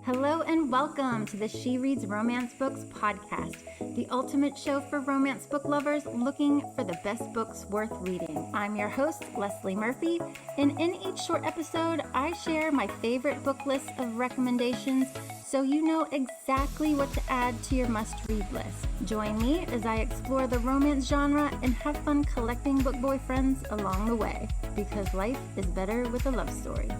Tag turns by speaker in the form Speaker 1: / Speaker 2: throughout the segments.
Speaker 1: Hello and welcome to the She Reads Romance Books podcast, the ultimate show for romance book lovers looking for the best books worth reading. I'm your host, Leslie Murphy, and in each short episode, I share my favorite book list of recommendations so you know exactly what to add to your must-read list. Join me as I explore the romance genre and have fun collecting book boyfriends along the way, because life is better with a love story.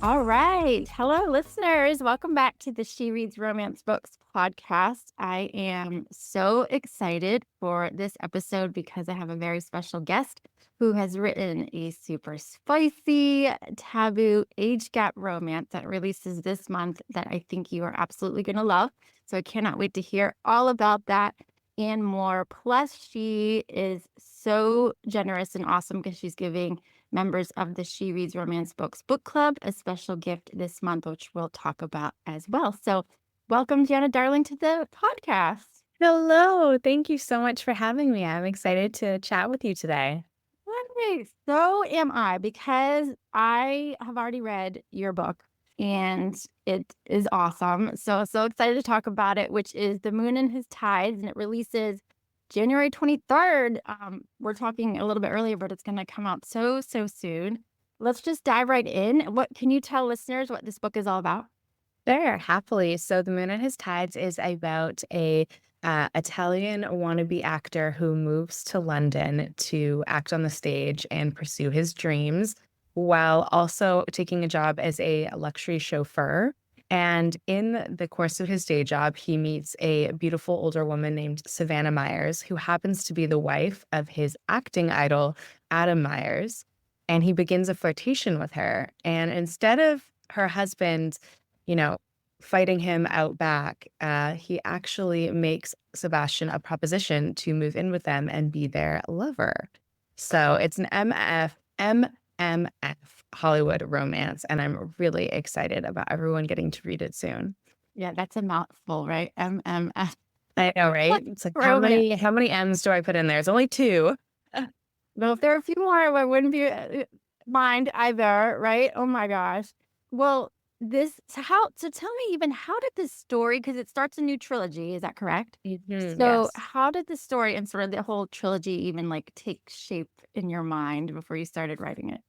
Speaker 1: All right. Hello, listeners. Welcome back to the She Reads Romance Books podcast. I am so excited for this episode because I have a very special guest who has written a super spicy, taboo age gap romance that releases this month that I think you are absolutely going to love. So I cannot wait to hear all about that and more. Plus, she is so generous and awesome because she's giving members of the She Reads Romance Books book club a special gift this month, which we'll talk about as well. So welcome, Giana Darling, to the podcast.
Speaker 2: Hello. Thank you so much for having me. I'm excited to chat with you today.
Speaker 1: Hey, so am I, because I have already read your book and it is awesome. So excited to talk about it, which is The Moon and His Tides, and it releases January 23rd. We're talking a little bit earlier, but it's going to come out so soon. Let's just dive right in. What can you tell listeners what this book is all about?
Speaker 2: Sure, happily. So The Moon and His Tides is about a Italian wannabe actor who moves to London to act on the stage and pursue his dreams while also taking a job as a luxury chauffeur. And in the course of his day job, he meets a beautiful older woman named Savannah Myers, who happens to be the wife of his acting idol, Adam Myers. And he begins a flirtation with her. And instead of her husband, fighting him out back, he actually makes Sebastian a proposition to move in with them and be their lover. So it's an MMF Hollywood romance, and I'm really excited about everyone getting to read it soon.
Speaker 1: Yeah, that's a mouthful, right? MMF.
Speaker 2: I know, right? It's like, how many M's do I put in there? It's only 2.
Speaker 1: Well, if there are a few more, I wouldn't be mind either, right? Oh my gosh. Well, so tell me, even how did this story, because it starts a new trilogy, is that correct?
Speaker 2: Mhm,
Speaker 1: So
Speaker 2: yes.
Speaker 1: how did the story and sort of the whole trilogy even take shape in your mind before you started writing it?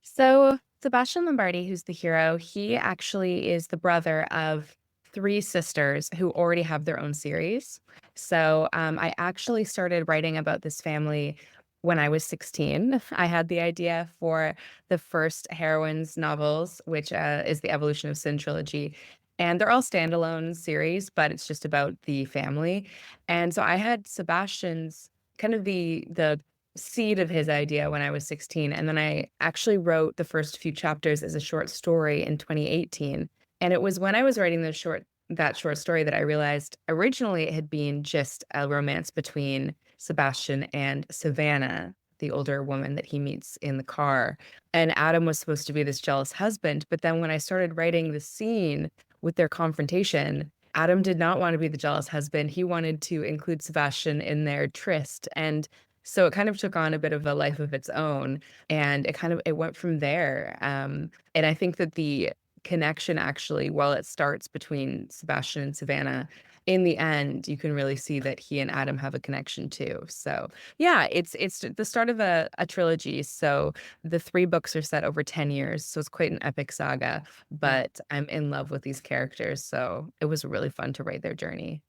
Speaker 2: So Sebastian Lombardi, who's the hero, he actually is the brother of 3 sisters who already have their own series. So I actually started writing about this family when I was 16. I had the idea for the first heroines novels, which is the Evolution of Sin trilogy. And they're all standalone series, but it's just about the family. And so I had Sebastian's kind of the seed of his idea when I was 16. And then I actually wrote the first few chapters as a short story in 2018. And it was when I was writing that short story that I realized originally it had been just a romance between Sebastian and Savannah, the older woman that he meets in the car. And Adam was supposed to be this jealous husband. But then when I started writing the scene with their confrontation, Adam did not want to be the jealous husband. He wanted to include Sebastian in their tryst. And so it kind of took on a bit of a life of its own, and it went from there. And I think that the connection actually, while it starts between Sebastian and Savannah, in the end, you can really see that he and Adam have a connection too. So yeah, it's the start of a trilogy. So the 3 books are set over 10 years. So it's quite an epic saga, but I'm in love with these characters. So it was really fun to write their journey.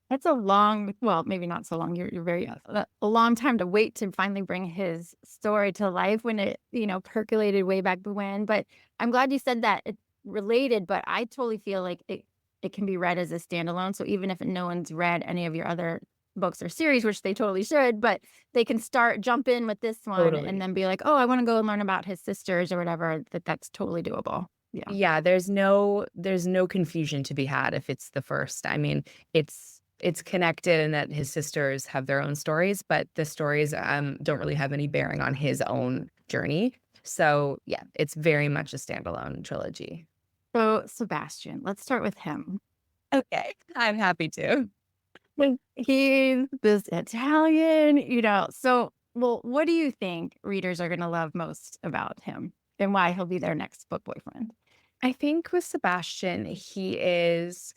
Speaker 1: That's a long, well, maybe not so long. You're very a long time to wait to finally bring his story to life when it, percolated way back when. But I'm glad you said that it's related, but I totally feel like it can be read as a standalone. So even if no one's read any of your other books or series, which they totally should, but they can jump in with this one
Speaker 2: Totally.
Speaker 1: and then be like, oh, I want to go and learn about his sisters or whatever, that's totally doable. Yeah.
Speaker 2: Yeah, there's no confusion to be had if it's the first. I mean, it's connected in that his sisters have their own stories, but the stories don't really have any bearing on his own journey. So yeah, it's very much a standalone trilogy.
Speaker 1: So Sebastian, let's start with him.
Speaker 2: Okay, I'm happy to.
Speaker 1: He's this Italian, so, well, what do you think readers are going to love most about him and why he'll be their next book boyfriend?
Speaker 2: I think with Sebastian, he's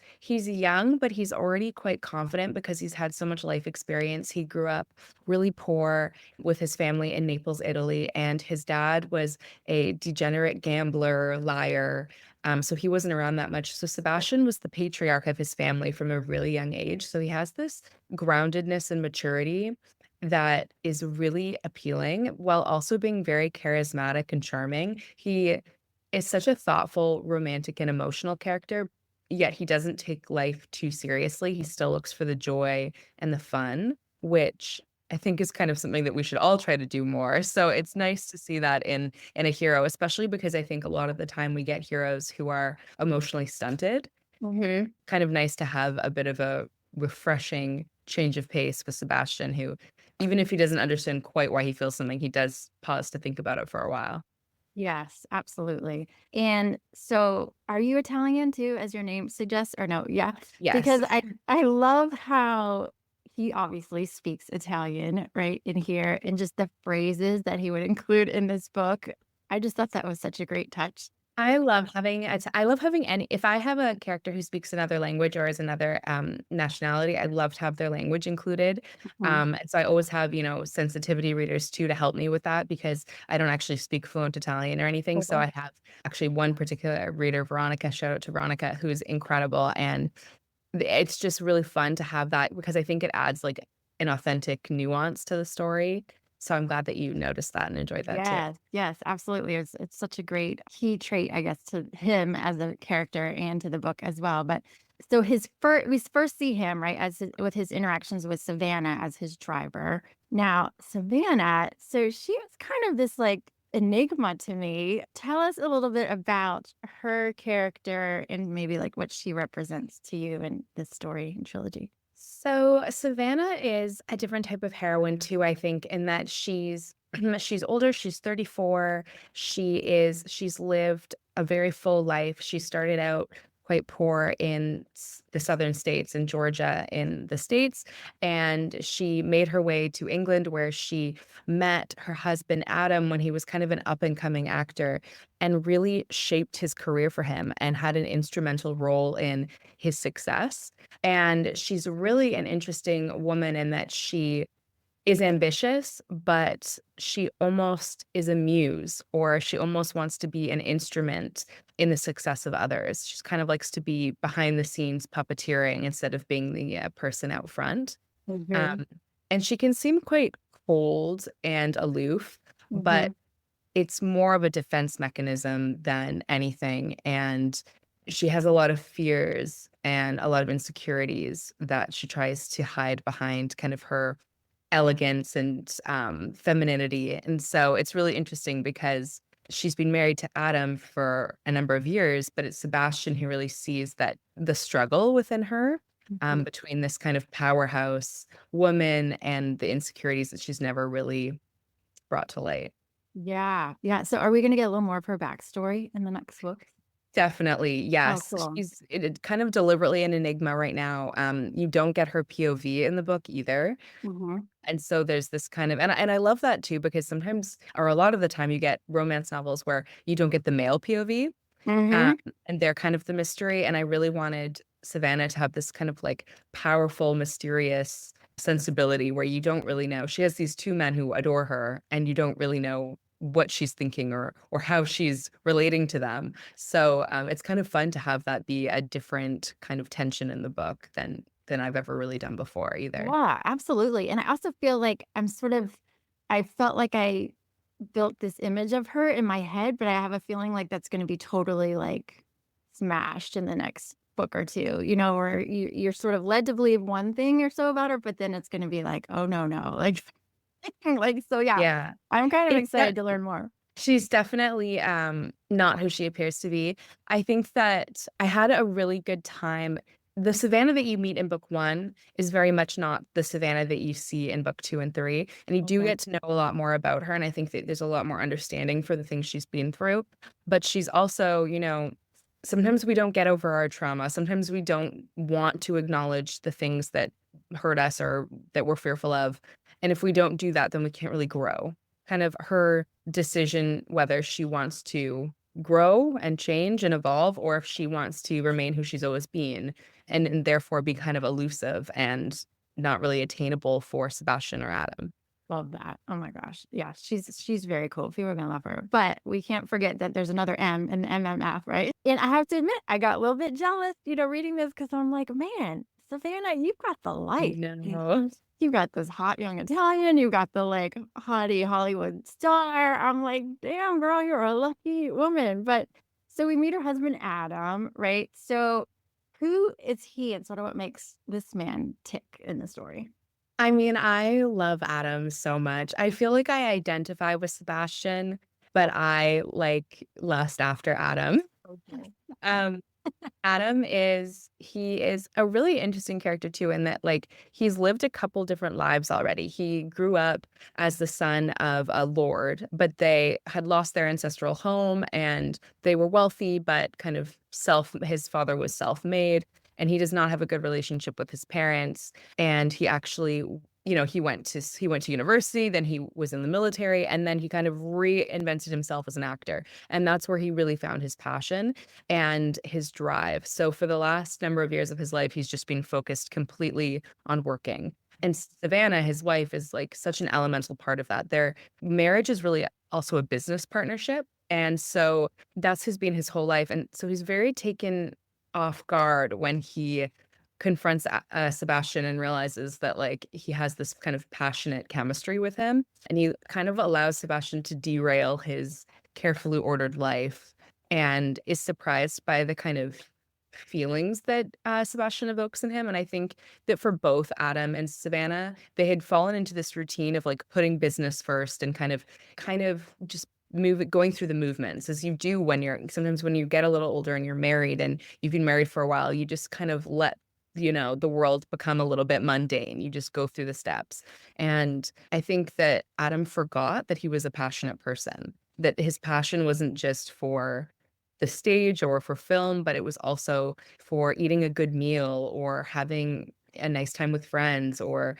Speaker 2: young, but he's already quite confident because he's had so much life experience. He grew up really poor with his family in Naples, Italy, and his dad was a degenerate gambler, liar. So he wasn't around that much. So Sebastian was the patriarch of his family from a really young age. So he has this groundedness and maturity that is really appealing while also being very charismatic and charming. He is such a thoughtful, romantic, and emotional character, yet he doesn't take life too seriously. He still looks for the joy and the fun, which I think is kind of something that we should all try to do more. So it's nice to see that in a hero, especially because I think a lot of the time we get heroes who are emotionally stunted.
Speaker 1: Hmm.
Speaker 2: Kind of nice to have a bit of a refreshing change of pace with Sebastian, who, even if he doesn't understand quite why he feels something, he does pause to think about it for a while.
Speaker 1: Yes, absolutely. And so are you Italian too, as your name suggests, or no? Yeah.
Speaker 2: Yes.
Speaker 1: Because I love how he obviously speaks Italian, right, in here, and just the phrases that he would include in this book. I just thought that was such a great touch.
Speaker 2: I love having any if I have a character who speaks another language or is another, nationality, I'd love to have their language included.
Speaker 1: Mhm.
Speaker 2: And so I always have, sensitivity readers too to help me with that because I don't actually speak fluent Italian or anything. So
Speaker 1: Mhm.
Speaker 2: I have actually one particular reader, Veronica, shout out to Veronica, who's incredible. And it's just really fun to have that because I think it adds like an authentic nuance to the story. So I'm glad that you noticed that and enjoyed that too.
Speaker 1: Yes, yes, absolutely. It's such a great key trait, I guess, to him as a character and to the book as well. But so we first see him right with his interactions with Savannah as his driver. Now, Savannah, so she was kind of this like enigma to me. Tell us a little bit about her character and maybe like what she represents to you in this story and trilogy.
Speaker 2: So Savannah is a different type of heroine too, I think, in that she's older, she's 34. She's lived a very full life. She started out quite poor in the southern states in Georgia in the states, and she made her way to England where she met her husband Adam when he was kind of an up and coming actor and really shaped his career for him and had an instrumental role in his success. And she's really an interesting woman in that she is ambitious, but she almost is a muse, or she almost wants to be an instrument in the success of others. She's kind of likes to be behind the scenes puppeteering instead of being the person out front.
Speaker 1: Hmm.
Speaker 2: Um, and she can seem quite cold and aloof, but
Speaker 1: Hmm.
Speaker 2: it's more of a defense mechanism than anything, and she has a lot of fears and a lot of insecurities that she tries to hide behind kind of her elegance and, femininity, and so it's really interesting because she's been married to Adam for a number of years, but it's Sebastian who really sees that the struggle within her, between this kind of powerhouse woman and the insecurities that she's never really brought to light.
Speaker 1: Yeah, yeah. So are we going to get a little more of her backstory in the next book?
Speaker 2: Definitely,
Speaker 1: Oh,
Speaker 2: yes.
Speaker 1: cool.
Speaker 2: It kind of deliberately an enigma right now. You don't get her POV in the book either,
Speaker 1: Mhm.
Speaker 2: and so there's this kind of and I love that too because sometimes or a lot of the time you get romance novels where you don't get the male POV, um,
Speaker 1: Mhm.
Speaker 2: and they're kind of the mystery, and I really wanted Savannah to have this kind of, like, powerful, mysterious sensibility where you don't really know. She has these 2 men who adore her, and you don't really know what she's thinking or how she's relating to them. So, it's kind of fun to have that be a different kind of tension in the book than I've ever really done before either.
Speaker 1: Yeah, absolutely, and I also feel like I felt like I built this image of her in my head, but I have a feeling like that's gonna be totally, like, smashed in the next book or 2, where you're sort of led to believe one thing or so about her, but then it's gonna be like, "Oh, no, no," like like, so yeah,
Speaker 2: Yeah.
Speaker 1: I'm kind of
Speaker 2: It's that
Speaker 1: excited to learn more.
Speaker 2: She's definitely, not who she appears to be. I think that I had a really good time. The Savannah that you meet in book 1 is very much not the Savannah that you see in book 2 and 3, and you do
Speaker 1: Mhm.
Speaker 2: get to know a lot more about her, and I think that there's a lot more understanding for the things she's been through, but she's also, sometimes we don't get over our trauma, sometimes we don't want to acknowledge the things that hurt us or that we're fearful of, and if we don't do that, then we can't really grow. Kind of her decision whether she wants to grow and change and evolve, or if she wants to remain who she's always been and therefore be kind of elusive and not really attainable for Sebastian or Adam.
Speaker 1: Love that. Oh my gosh. Yeah, she's very cool. People are gonna love her. But we can't forget that there's another M in the MMF, right? And I have to admit, I got a little bit jealous, reading this because I'm like, man, Savannah, you've got the
Speaker 2: I
Speaker 1: life.
Speaker 2: know.
Speaker 1: You've got this hot young Italian, you've got the like haughty Hollywood star. I'm like, damn, girl, you're a lucky woman. But so we meet her husband, Adam, right? So who is he and sort of what makes this man tick in the story?
Speaker 2: I mean, I love Adam so much. I feel like I identify with Sebastian, but I like lust after Adam.
Speaker 1: Okay.
Speaker 2: Um, Adam he is a really interesting character too, in that like he's lived a couple different lives already. He grew up as the son of a lord, but they had lost their ancestral home and they were wealthy, but kind of his father was self-made and he does not have a good relationship with his parents. And he actually, he went to university, then he was in the military, and then he kind of reinvented himself as an actor. And that's where he really found his passion and his drive. So for the last number of years of his life, he's just been focused completely on working. And Savannah, his wife, is like such an elemental part of that. Their marriage is really also a business partnership. And so that's been his whole life. And so he's very taken off guard when he confronts Sebastian and realizes that like he has this kind of passionate chemistry with him. And he kind of allows Sebastian to derail his carefully ordered life and is surprised by the kind of feelings that Sebastian evokes in him. And I think that for both Adam and Savannah, they had fallen into this routine of like putting business first and kind of just going through the movements as you do when sometimes when you get a little older and you're married and you've been married for a while, you just kind of let the world become a little bit mundane. You just go through the steps. And I think that Adam forgot that he was a passionate person, that his passion wasn't just for the stage or for film, but it was also for eating a good meal or having a nice time with friends or,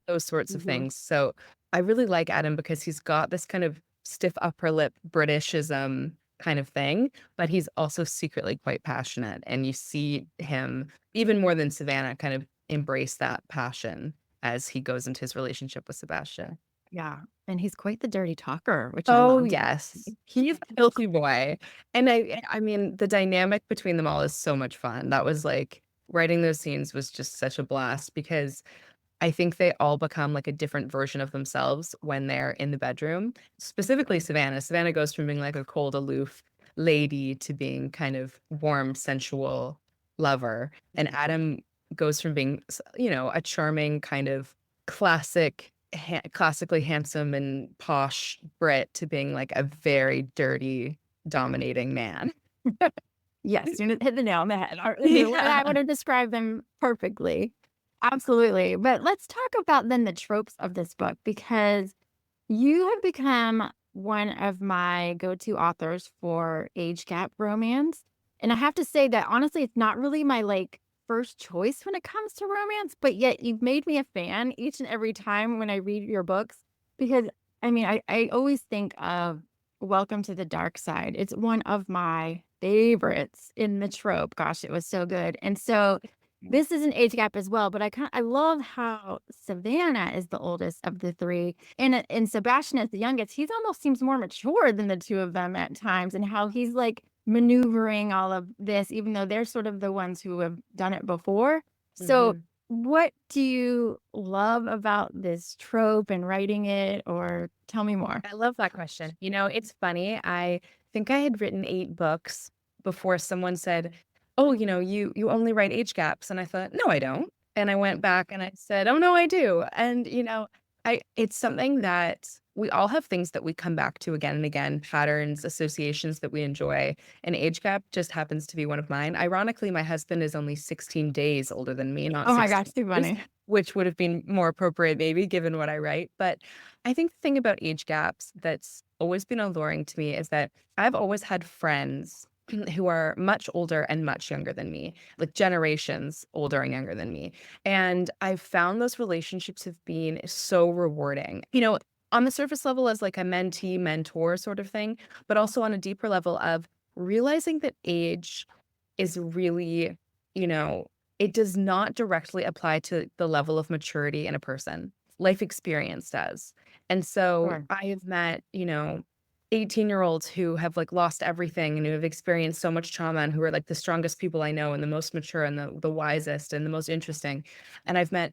Speaker 2: those sorts of
Speaker 1: Mhm.
Speaker 2: things. So I really like Adam because he's got this kind of stiff upper lip Britishism kind of thing, but he's also secretly quite passionate. And you see him, even more than Savannah, kind of embrace that passion as he goes into his relationship with Sebastian.
Speaker 1: Yeah, and he's quite the dirty talker, which I
Speaker 2: Oh,
Speaker 1: love.
Speaker 2: yes. He's a filthy boy. And I mean, the dynamic between them all is so much fun. That was like writing those scenes was just such a blast because I think they all become like a different version of themselves when they're in the bedroom. Specifically Savannah. Savannah goes from being like a cold, aloof lady to being kind of warm, sensual lover. And Adam goes from being, a charming kind of classically handsome and posh Brit to being like a very dirty, dominating man.
Speaker 1: Yes, you hit the nail on the head. I
Speaker 2: Yeah.
Speaker 1: would have described them perfectly. Absolutely. But let's talk about then the tropes of this book because you have become one of my go-to authors for age gap romance. And I have to say that honestly, it's not really my like first choice when it comes to romance, but yet you've made me a fan each and every time when I read your books because I always think of Welcome to the Dark Side. It's one of my favorites in the trope. Gosh, it was so good. And so this is an age gap as well, but I love how Savannah is the oldest of the three, and Sebastian is the youngest. He's almost seems more mature than the two of them at times, and how he's like maneuvering all of this, even though they're sort of the ones who have done it before. So,
Speaker 2: Mhm.
Speaker 1: what do you love about this trope and writing it, or tell me more?
Speaker 2: I love that question. It's funny. I think I had written 8 books before someone said, "Oh, you only write age gaps." And I thought, "No, I don't." And I went back and I said, "Oh, no, I do." And it's something that we all have things that we come back to again and again, patterns, associations that we enjoy. And age gap just happens to be one of mine. Ironically, my husband is only 16 days older than me, not
Speaker 1: Oh my gosh,
Speaker 2: 16
Speaker 1: too
Speaker 2: years,
Speaker 1: funny.
Speaker 2: which would have been more appropriate maybe given what I write. But I think the thing about age gaps that's always been alluring to me is that I've always had friends who are much older and much younger than me, like generations older and younger than me. And I've found those relationships have been so rewarding. on the surface level as like a mentee mentor sort of thing, but also on a deeper level of realizing that age is really, you know, it does not directly apply to the level of maturity in a person. Life experience does. And so
Speaker 1: Sure.
Speaker 2: I have met, 18-year-olds who have like lost everything and who have experienced so much trauma and who are like the strongest people I know and the most mature and the wisest and the most interesting. And I've met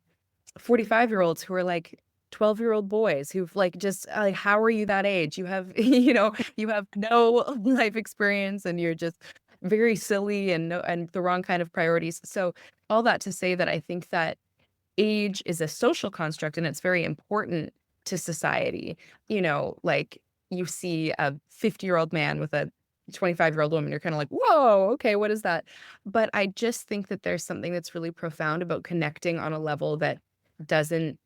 Speaker 2: 45-year-olds who are like 12-year-old boys who've like just like, how are you that age? You have, you have no life experience and you're just very silly and no and the wrong kind of priorities. So all that to say that I think that age is a social construct and it's very important to society. Like you see a 50-year-old man with a 25-year-old woman, you're kind of like, whoa, okay, what is that? But I just think that there's something that's really profound about connecting on a level that doesn't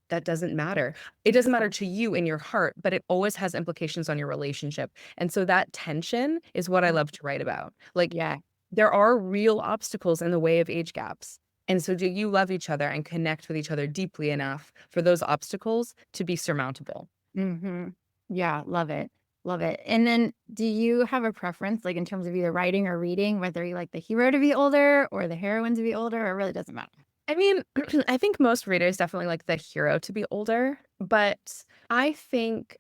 Speaker 2: matter. It doesn't matter to you in your heart, but it always has implications on your relationship. And so that tension is what I love to write about. Like
Speaker 1: Yeah.
Speaker 2: there are real obstacles in the way of age gaps. And so do you love each other and connect with each other deeply enough for those obstacles to be surmountable?
Speaker 1: Hmm. Yeah, love it. Love it. And then do you have a preference, like in terms of either writing or reading, whether you like the hero to be older or the heroine to be older, or it really doesn't matter?
Speaker 2: I mean, I think most readers definitely like the hero to be older, but I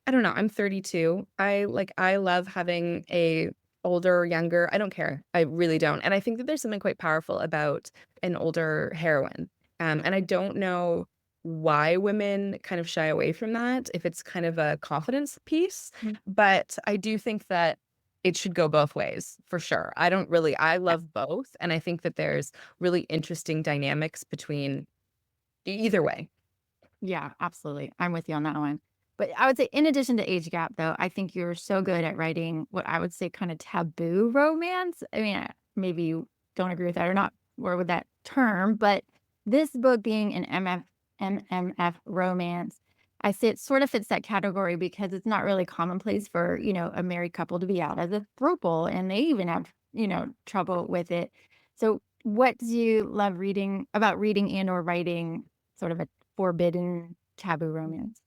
Speaker 2: don't know, I'm 32. I love having a older or younger. I don't care. I really don't. And I think that there's something quite powerful about an older heroine. And I don't know why women kind of shy away from that, if it's kind of a confidence piece,
Speaker 1: Mm.
Speaker 2: but I do think that it should go both ways for sure. I
Speaker 1: Yeah.
Speaker 2: love both. And I think that there's really interesting dynamics between either way.
Speaker 1: Yeah, absolutely. I'm with you on that one. But I would say, in addition to age gap, though, I think you're so good at writing what I would say kind of taboo romance. I mean, maybe you don't agree with that or not, or with that term, but this book being an MMF romance, I say it sort of fits that category because it's not really commonplace for, a married couple to be out as a throuple, and they even have, trouble with it. So, what do you love reading about reading and or writing sort of a forbidden taboo romance?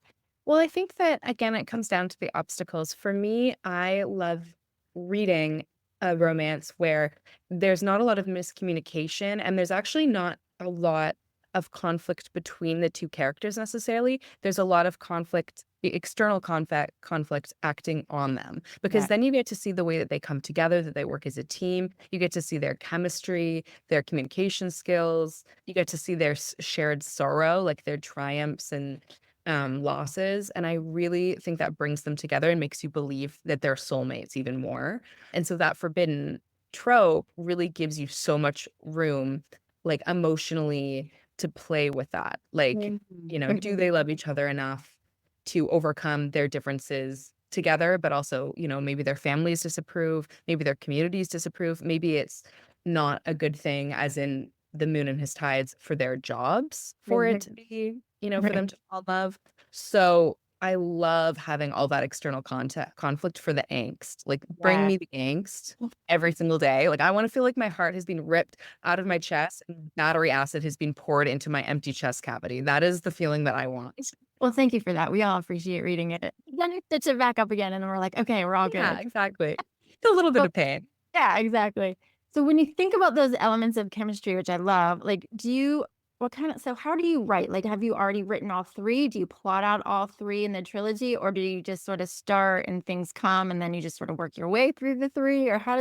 Speaker 2: Well, I think that again, it comes down to the obstacles. For me, I love reading a romance where there's not a lot of miscommunication and there's actually not a lot of conflict between the two characters necessarily. There's a lot of conflict, the external conflict acting on them because
Speaker 1: Yeah.
Speaker 2: then you get to see the way that they come together, that they work as a team. You get to see their chemistry, their communication skills. You get to see their shared sorrow, like their triumphs and losses. And I really think that brings them together and makes you believe that they're soulmates even more. And so that forbidden trope really gives you so much room, like emotionally, to play with that. Like,
Speaker 1: Mhm.
Speaker 2: do
Speaker 1: Mhm.
Speaker 2: they love each other enough to overcome their differences together, but also, maybe their families disapprove, maybe their communities disapprove, maybe it's not a good thing, as in the moon and his tides for their jobs for it to
Speaker 1: Mhm.
Speaker 2: be, for
Speaker 1: Right.
Speaker 2: them to fall in love. So I love having all that external conflict for the angst. Like, bring
Speaker 1: Yeah.
Speaker 2: me the angst every single day. Like, I want to feel like my heart has been ripped out of my chest and battery acid has been poured into my empty chest cavity. That is the feeling that I want.
Speaker 1: Well, thank you for that. We all appreciate reading it. Then you stitch it back up again, and then we're like, "Okay, we're all
Speaker 2: Yeah,
Speaker 1: good."
Speaker 2: exactly. A little bit
Speaker 1: So
Speaker 2: of pain.
Speaker 1: yeah, exactly. So when you think about those elements of chemistry, which I love, like, how do you write? Like, have you already written all 3? Do you plot out all 3 in the trilogy, or do you just sort of start and things come, and then you just sort of work your way through the 3? Or how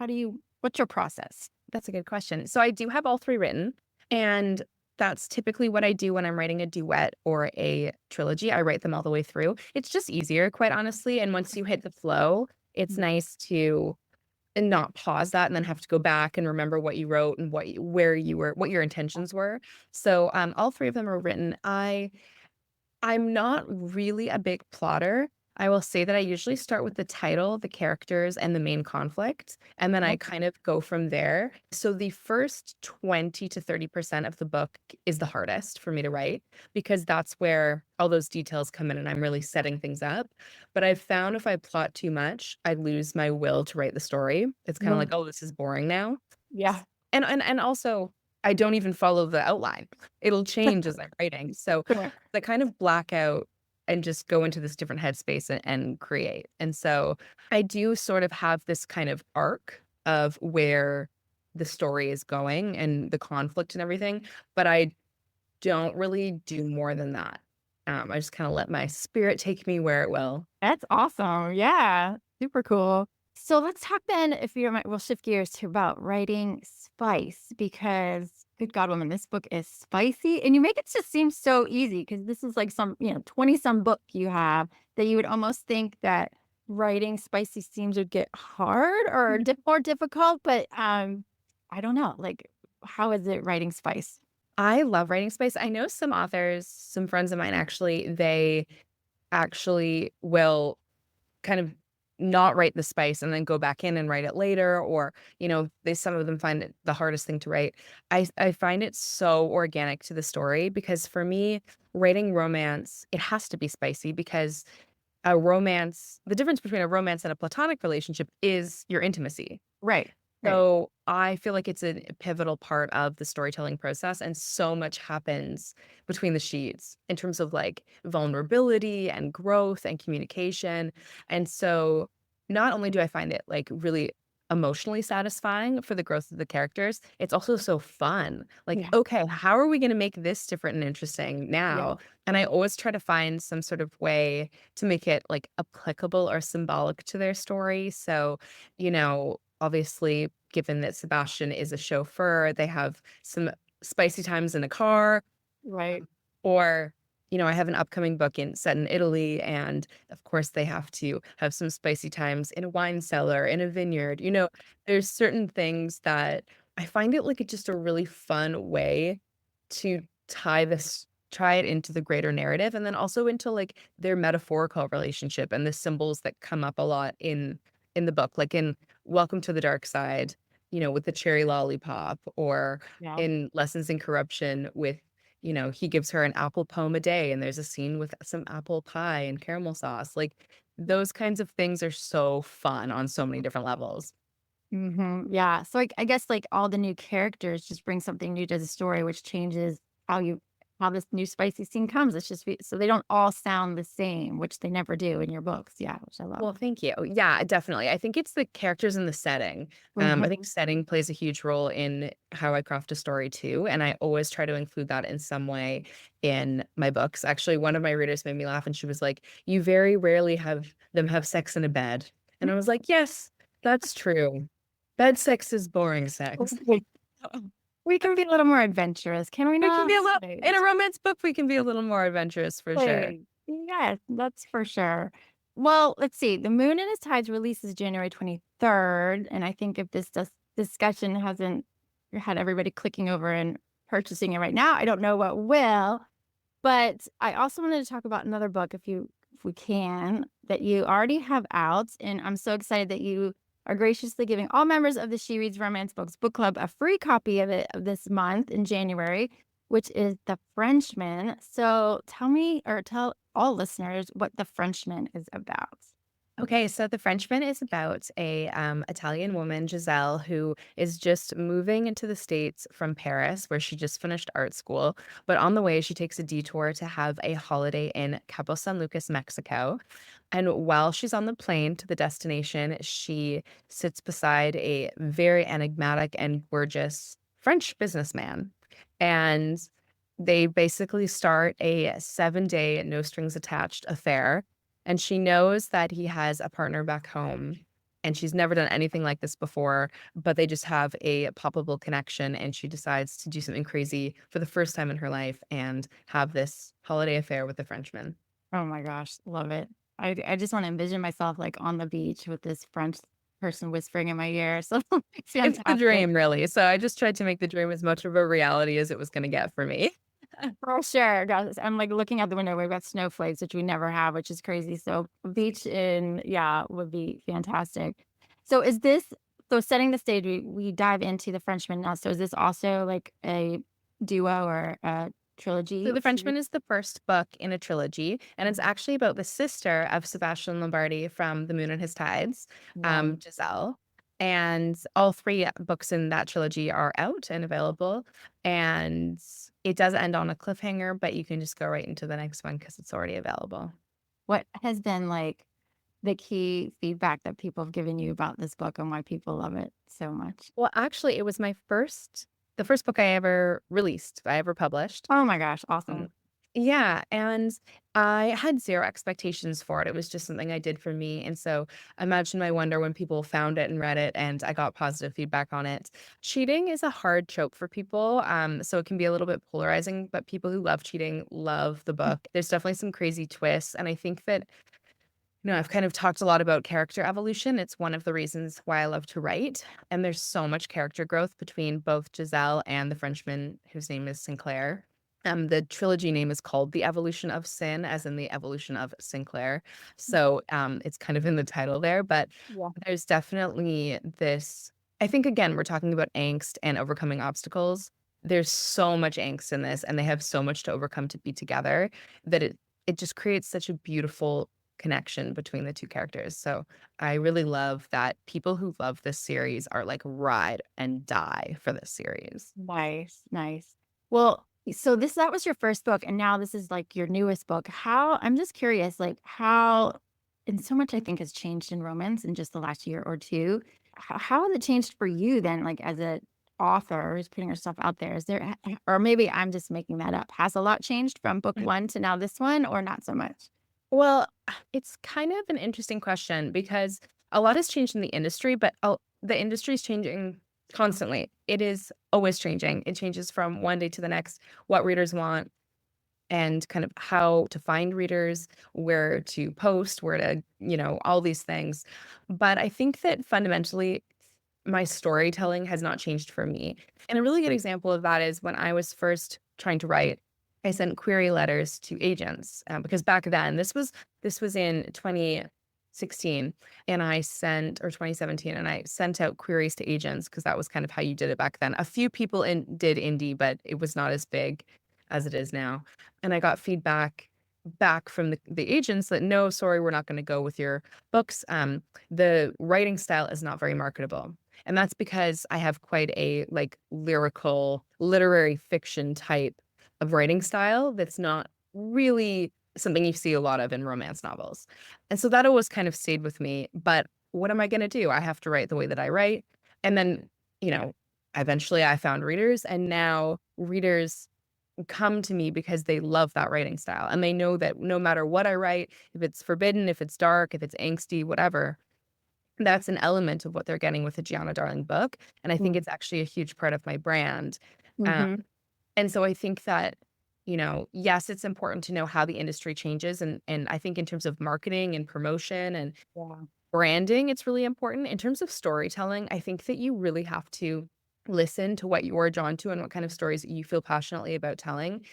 Speaker 1: do you what's your process?
Speaker 2: That's a good question. So I do have all 3 written, and that's typically what I do when I'm writing a duet or a trilogy. I write them all the way through. It's just easier, quite honestly, and once you hit the flow, it's
Speaker 1: Mm.
Speaker 2: nice to not pause that and then have to go back and remember what you wrote and where you were, what your intentions were. So, all 3 of them are written. I'm not really a big plotter. I will say that I usually start with the title, the characters, and the main conflict, and then I
Speaker 1: Okay.
Speaker 2: kind of go from there. So the first 20 to 30% of the book is the hardest for me to write because that's where all those details come in and I'm really setting things up. But I've found if I plot too much, I lose my will to write the story. It's kind of like,
Speaker 1: Mm.
Speaker 2: oh, this is boring now.
Speaker 1: Yeah.
Speaker 2: And also I don't even follow the outline. It'll change as I'm writing. So
Speaker 1: Sure.
Speaker 2: I kind of black out and just go into this different headspace and create. And so I do sort of have this kind of arc of where the story is going and the conflict and everything, but I don't really do more than that. I just kinda let my spirit take me where it will.
Speaker 1: That's awesome. Yeah. Super cool. So let's talk then, if you might, we'll shift gears to about writing spice because good God, woman, this book is spicy. And you make it just seem so easy because this is like some, 20 some book you have that you would almost think that writing spicy scenes would get hard or more difficult. But I don't know. Like, how is it writing spice?
Speaker 2: I love writing space. I know some authors, some friends of mine actually, they actually will kind of not write the spice and then go back in and write it later, or, they some of them find it the hardest thing to write. I find it so organic to the story because for me, writing romance, it has to be spicy because a romance the difference between a romance and a platonic relationship is your intimacy.
Speaker 1: Right. Right.
Speaker 2: So, I feel like it's a pivotal part of the storytelling process, and so much happens between the sheets in terms of, like, vulnerability and growth and communication, and so, not only do I find it, like, really emotionally satisfying for the growth of the characters, it's also so fun. Like,
Speaker 1: Yeah.
Speaker 2: "Okay, how are we gonna make this different and interesting
Speaker 1: Yeah.
Speaker 2: now?" And I always try to find some sort of way to make it, like, applicable or symbolic to their story, so, obviously, given that Sebastian is a chauffeur, they have some spicy times in a car,
Speaker 1: Right.
Speaker 2: or, I have an upcoming book set in Italy, and of course, they have to have some spicy times in a wine cellar, in a vineyard. There's certain things that I find it like it's just a really fun way to tie it into the greater narrative, and then also into like their metaphorical relationship and the symbols that come up a lot in the book, like in Welcome to the Dark Side, with the cherry lollipop, or
Speaker 1: Yeah.
Speaker 2: in Lessons in Corruption with, he gives her an apple poem a day, and there's a scene with some apple pie and caramel sauce. Like, those kinds of things are so fun on so many different levels.
Speaker 1: Yeah. So I guess like all the new characters just bring something new to the story, which changes how how this new spicy scene comes. It's just so they don't all sound the same, which they never do in your books. Yeah, which I love.
Speaker 2: Well, thank you. Yeah, definitely. I think it's the characters and the setting. I think
Speaker 1: Mhm.
Speaker 2: setting plays a huge role in how I craft a story too, and I always try to include that in some way in my books. Actually, one of my readers made me laugh, and she was like, "You very rarely have them have sex in a bed," and I was like, "Yes, that's true. Bed sex is boring sex."
Speaker 1: Okay. We can be a little more adventurous, can we
Speaker 2: We can
Speaker 1: not?
Speaker 2: be a little in a
Speaker 1: Right.
Speaker 2: romance book. We can be a little more adventurous for sure.
Speaker 1: Right. Yes, that's for sure. Well, let's see. The Moon in Its Tides releases January 23rd. And I think if discussion hasn't had everybody clicking over and purchasing it right now, I don't know what will. But I also wanted to talk about another book if we can, that you already have out, and I'm so excited that you are graciously giving all members of the She Reads Romance Books book club a free copy of it of this month in January, which is The Frenchman. So tell me or tell all listeners what The Frenchman is about.
Speaker 2: Okay, so The Frenchman is about a Italian woman, Giselle, who is just moving into the States from Paris, where she just finished art school. But on the way, she takes a detour to have a holiday in Cabo San Lucas, Mexico. And while she's on the plane to the destination, she sits beside a very enigmatic and gorgeous French businessman. And they basically start a 7-day, no strings attached affair, and she knows that he has a partner back home, and she's never done anything like this before, but they just have a palpable connection, and she decides to do something crazy for the first time in her life and have this holiday affair with a Frenchman.
Speaker 1: Oh my gosh, love it. I just want to envision myself like on the beach with this French person whispering in my ear. So it's
Speaker 2: It's the
Speaker 1: fantastic.
Speaker 2: dream, really, so I just tried to make the dream as much of a reality as it was gonna get for me.
Speaker 1: For sure, guys. I'm, like, looking out the window, we've got snowflakes, which we never have, which is crazy, so beach in yeah, would be fantastic. So is this so setting the stage, we dive into The Frenchman now, so is this also, like, a duo or a
Speaker 2: So
Speaker 1: trilogy
Speaker 2: The
Speaker 1: series?
Speaker 2: Frenchman is the first book in a trilogy, and it's
Speaker 1: Mhm.
Speaker 2: actually about the sister of Sebastian Lombardi from The Moon and His Tides,
Speaker 1: Right.
Speaker 2: Giselle. And all 3 books in that trilogy are out and available, and it does end on a cliffhanger, but you can just go right into the next one because it's already available.
Speaker 1: What has been, like, the key feedback that people have given you about this book and why people love it so much?
Speaker 2: Well, actually, it was the first book I ever released, I ever published.
Speaker 1: Oh my gosh, awesome.
Speaker 2: Um, yeah, and I had 0 expectations for it. It was just something I did for me, and so imagine my wonder when people found it and read it and I got positive feedback on it. Cheating is a hard trope for people, so it can be a little bit polarizing, but people who love cheating love the book. There's definitely some crazy twists, and I think that I've kind of talked a lot about character evolution. It's one of the reasons why I love to write. And there's so much character growth between both Giselle and the Frenchman, whose name is Sinclair. The trilogy name is called The Evolution of Sin, as in the evolution of Sinclair. So it's kind of in the title there, but
Speaker 1: Yeah.
Speaker 2: there's definitely this. I think, again, we're talking about angst and overcoming obstacles. There's so much angst in this, and they have so much to overcome to be together that it just creates such a beautiful connection between the 2 characters. So I really love that people who love this series are like ride and die for this series.
Speaker 1: Nice, nice. Well, so that was your first book, and now this is, like, your newest book. How I'm just curious, like, how and so much I think has changed in romance in just the last year or 2. How has it changed for you then, like, as a author who's putting yourself out there? Is there or maybe I'm just making that up. Has a lot changed from book 1 to now this one, or not so much?
Speaker 2: Well, it's kind of an interesting question because a lot has changed in the industry, but the industry is changing constantly. It is always changing. It changes from one day to the next, what readers want, and kind of how to find readers, where to post, where to, all these things. But I think that fundamentally, my storytelling has not changed for me. And a really good example of that is when I was first trying to write, I sent query letters to agents because back then this was in 2016, and I sent or 2017, and I sent out queries to agents because that was kind of how you did it back then. A few people did indie, but it was not as big as it is now. And I got feedback back from the agents that no, sorry, we're not going to go with your books. The writing style is not very marketable. And that's because I have quite a like lyrical, literary fiction type of writing style that's not really something you see a lot of in romance novels. And so that always kind of stayed with me. But what am I going to do? I have to write the way that I write. And then, you know, eventually I found readers, and now readers come to me because they love that writing style, and they know that no matter what I write, if it's forbidden, if it's dark, if it's angsty, whatever, that's an element of what they're getting with the Giana Darling book, and I think
Speaker 1: Mm.
Speaker 2: it's actually a huge part of my brand. Um,
Speaker 1: Mhm.
Speaker 2: and so I think that, yes, it's important to know how the industry changes, and I think in terms of marketing and promotion and
Speaker 1: Yeah.
Speaker 2: branding, it's really important. In terms of storytelling, I think that you really have to listen to what you are drawn to and what kind of stories you feel passionately about telling,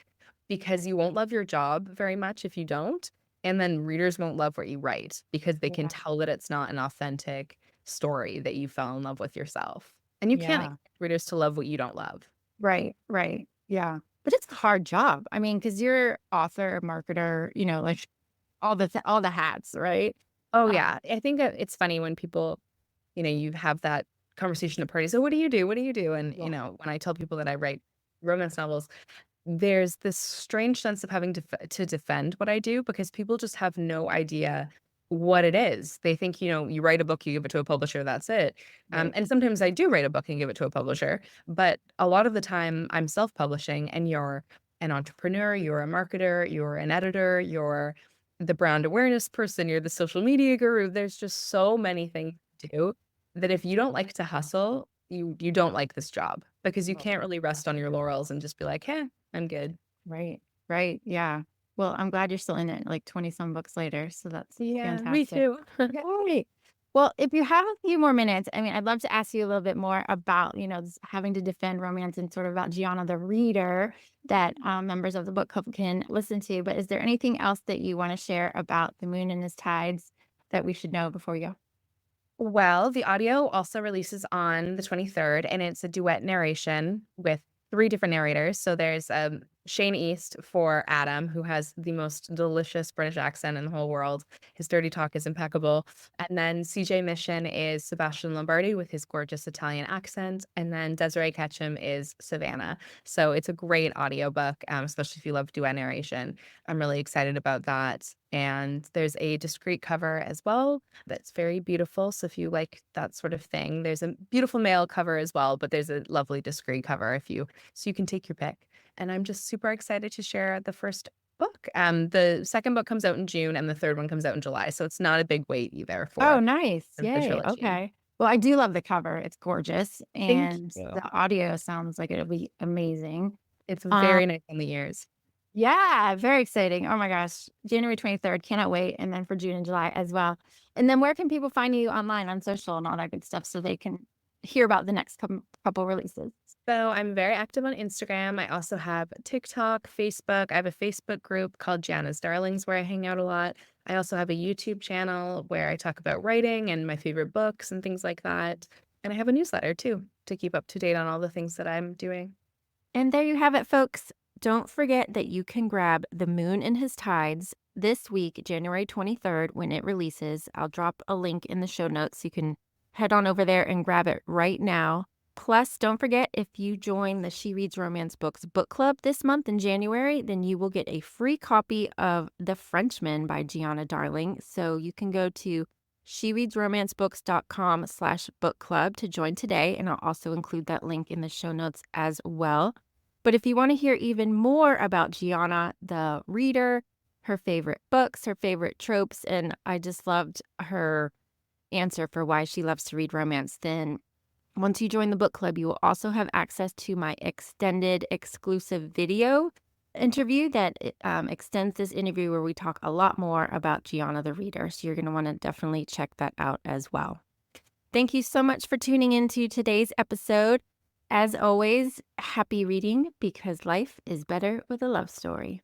Speaker 2: because you won't love your job very much if you don't, and then readers won't love what you write because they can
Speaker 1: Yeah.
Speaker 2: tell that it's not an authentic story that you fell in love with yourself. And you can't
Speaker 1: Yeah.
Speaker 2: expect readers to love what you don't love.
Speaker 1: Right, right. Yeah. But it's a hard job. I mean, because 'cause you're author, marketer, like, all the hats, right?
Speaker 2: Oh,
Speaker 1: Uh,
Speaker 2: yeah. I think it's funny when people, you have that conversation at parties. "Oh, what do you do? What do you do?" And,
Speaker 1: yeah.
Speaker 2: when I tell people that I write romance novels, there's this strange sense of having to defend what I do because people just have no idea what it is. They think, you write a book, you give it to a publisher, that's it.
Speaker 1: Right.
Speaker 2: And sometimes I do write a book and give it to a publisher, but a lot of the time I'm self-publishing, and you're an entrepreneur, you're a marketer, you're an editor, you're the brand awareness person, you're the social media guru. There's just so many things to do that if you don't like to hustle, you don't like this job because you
Speaker 1: Oh,
Speaker 2: can't really rest on your laurels and just be like, "Hey, I'm good."
Speaker 1: right. Right. Yeah. Well, I'm glad you're still in it, like, 20 some books later, so that's
Speaker 2: Yeah, me
Speaker 1: fantastic.
Speaker 2: too.
Speaker 1: Right. Well, if you have a few more minutes, I mean, I'd love to ask you a little bit more about, having to defend romance and sort of about Gianna the reader that members of the book club can listen to. But is there anything else that you want to share about The Moon and His Tides that we should know before we go?
Speaker 2: Well, the audio also releases on the 23rd, and it's a duet narration with 3 different narrators. So there's, Shane East for Adam, who has the most delicious British accent in the whole world. His dirty talk is impeccable. And then CJ Mission is Sebastian Lombardi with his gorgeous Italian accent. And then Desiree Ketchum is Savannah. So it's a great audiobook, especially if you love duet narration. I'm really excited about that. And there's a discreet cover as well that's very beautiful. So if you like that sort of thing, there's a beautiful male cover as well, but there's a lovely discreet cover so you can take your pick. And I'm just super excited to share the first book. The second book comes out in June and the third one comes out in July. So it's not a big wait either
Speaker 1: Oh,
Speaker 2: for
Speaker 1: nice.
Speaker 2: the
Speaker 1: Yay.
Speaker 2: trilogy.
Speaker 1: Okay. Well, I do love the cover. It's gorgeous.
Speaker 2: Thank
Speaker 1: And
Speaker 2: you.
Speaker 1: the audio sounds like it'll be amazing.
Speaker 2: It's
Speaker 1: Um,
Speaker 2: very nice on the ears.
Speaker 1: yeah, very exciting. Oh my gosh. January 23rd. Cannot wait. And then for June and July as well. And then where can people find you online on social and all that good stuff so they can hear about the next couple releases?
Speaker 2: So I'm very active on Instagram. I also have TikTok, Facebook. I have a Facebook group called Giana's Darlings where I hang out a lot. I also have a YouTube channel where I talk about writing and my favorite books and things like that. And I have a newsletter too to keep up to date on all the things that I'm doing.
Speaker 1: And there you have it, folks. Don't forget that you can grab The Moon and His Tides this week, January 23rd, when it releases. I'll drop a link in the show notes. You can head on over there and grab it right now. Plus, don't forget, if you join the She Reads Romance Books book club this month in January, then you will get a free copy of The Frenchman by Giana Darling. So you can go to shereadsromancebooks.com/book club to join today. And I'll also include that link in the show notes as well. But if you want to hear even more about Gianna, the reader, her favorite books, her favorite tropes, and I just loved her answer for why she loves to read romance, then once you join the book club, you will also have access to my extended exclusive video interview that extends this interview where we talk a lot more about Gianna the reader. So you're going to want to definitely check that out as well. Thank you so much for tuning into today's episode. As always, happy reading because life is better with a love story.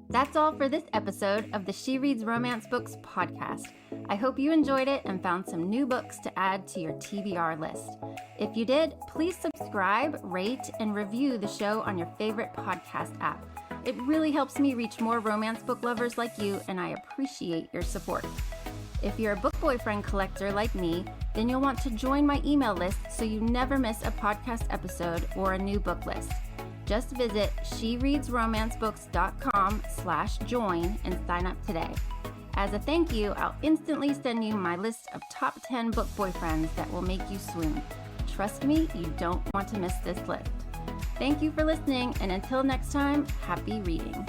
Speaker 1: That's all for this episode of the She Reads Romance Books podcast. I hope you enjoyed it and found some new books to add to your TBR list. If you did, please subscribe, rate, and review the show on your favorite podcast app. It really helps me reach more romance book lovers like you, and I appreciate your support. If you're a book boyfriend collector like me, then you'll want to join my email list so you never miss a podcast episode or a new book list. Just visit shereadsromancebooks.com/join and sign up today. As a thank you, I'll instantly send you my list of top 10 book boyfriends that will make you swoon. Trust me, you don't want to miss this list. Thank you for listening, and until next time, happy reading.